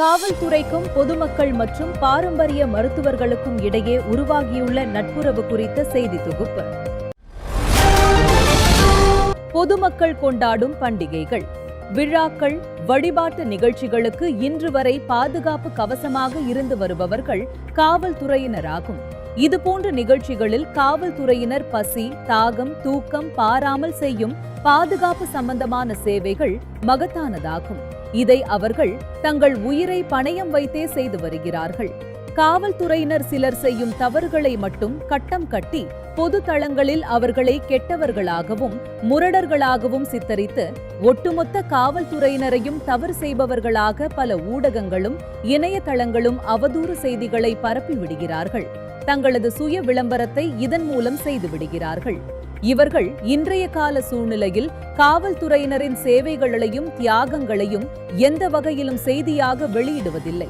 காவல்துறைக்கும் பொதுமக்கள் மற்றும் பாரம்பரிய மருத்துவர்களுக்கும் இடையே உருவாகியுள்ள நட்புறவு குறித்த செய்தி தொகுப்பு. பொதுமக்கள் கொண்டாடும் பண்டிகைகள், விழாக்கள், வழிபாட்டு நிகழ்ச்சிகளுக்கு இன்று வரை பாதுகாப்பு கவசமாக இருந்து வருபவர்கள் காவல்துறையினராகும். இதுபோன்ற நிகழ்ச்சிகளில் காவல்துறையினர் பசி, தாகம், தூக்கம் பாராமல் செய்யும் பாதுகாப்பு சம்பந்தமான சேவைகள் மகத்தானதாகும். இதை அவர்கள் தங்கள் உயிரை பணயம் வைத்தே செய்து வருகிறார்கள். காவல்துறையினர் சிலர் செய்யும் தவறுகளை மட்டும் கட்டம் கட்டி பொது தளங்களில் அவர்களை கெட்டவர்களாகவும் முரடர்களாகவும் சித்தரித்து ஒட்டுமொத்த காவல்துறையினரையும் தவறு செய்பவர்களாக பல ஊடகங்களும் இணையதளங்களும் அவதூறு செய்திகளை பரப்பி விடுகிறார்கள். தங்களது சுய விளம்பரத்தை இதன் மூலம் செய்து விடுகிறார்கள். இவர்கள் இன்றைய கால சூழ்நிலையில் காவல்துறையினரின் சேவைகளையும் தியாகங்களையும் எந்த வகையிலும் செய்தியாக வெளியிடுவதில்லை.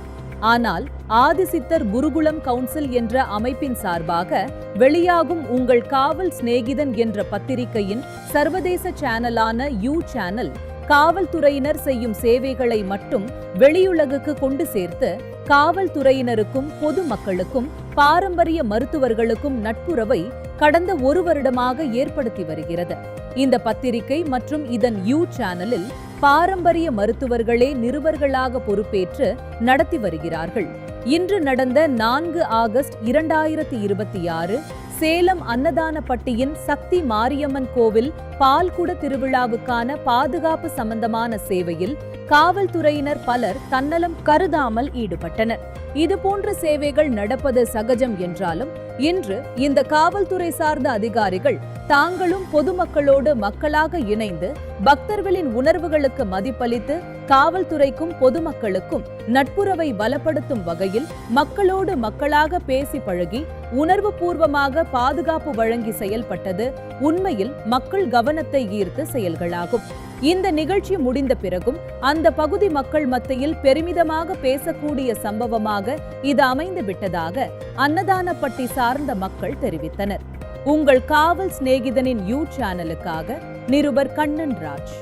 ஆனால் ஆதிசித்தர் குருகுலம் கவுன்சில் என்ற அமைப்பின் சார்பாக வெளியாகும் உங்கள் காவல் சிநேகிதன் என்ற பத்திரிகையின் சர்வதேச சேனலான யூ சேனல் காவல்துறையினர் செய்யும் சேவைகளை மட்டும் வெளியுலகுக்கு கொண்டு சேர்த்து காவல்துறையினருக்கும் பொதுமக்களுக்கும் பாரம்பரிய மருத்துவர்களுக்கும் நட்புறவை கடந்த ஒரு வருடமாக ஏற்படுத்தி வருகிறது. இந்த பத்திரிகை மற்றும் இதன் யூ சேனலில் பாரம்பரிய மருத்துவர்களே நிருபர்களாக பொறுப்பேற்று நடத்தி வருகிறார்கள். இன்று நடந்த 4 ஆகஸ்ட் 2026 சேலம் அன்னதானப்பட்டியின் சக்தி மாரியம்மன் கோவில் பால்குட திருவிழாவுக்கான பாதுகாப்பு சம்பந்தமான சேவையில் காவல்துறையினர் பலர் தன்னலம் கருதாமல் ஈடுபட்டனர். இதுபோன்ற சேவைகள் நடப்பது சகஜம் என்றாலும் இன்று இந்த காவல்துறை சார்ந்த அதிகாரிகள் தாங்களும் பொதுமக்களோடு மக்களாக இணைந்து பக்தர்களின் உணர்வுகளுக்கு மதிப்பளித்து காவல்துறைக்கும் பொதுமக்களுக்கும் நட்புறவை பலப்படுத்தும் வகையில் மக்களோடு மக்களாக பேசி பழகி உணர்வு பூர்வமாக பாதுகாப்பு வழங்கி செயல்பட்டது உண்மையில் மக்கள் கவனத்தை ஈர்த்த செயல்களாகும். இந்த நிகழ்ச்சி முடிந்த பிறகும் அந்த பகுதி மக்கள் மத்தியில் பெருமிதமாக பேசக்கூடிய சம்பவமாக இது அமைந்து விட்டதாக அன்னதானப்பட்டி சார்ந்த மக்கள் தெரிவித்தனர். உங்கள் காவல் சிநேகிதனின் யூ சேனலுக்காக நிருபர் கண்ணன் ராஜ்.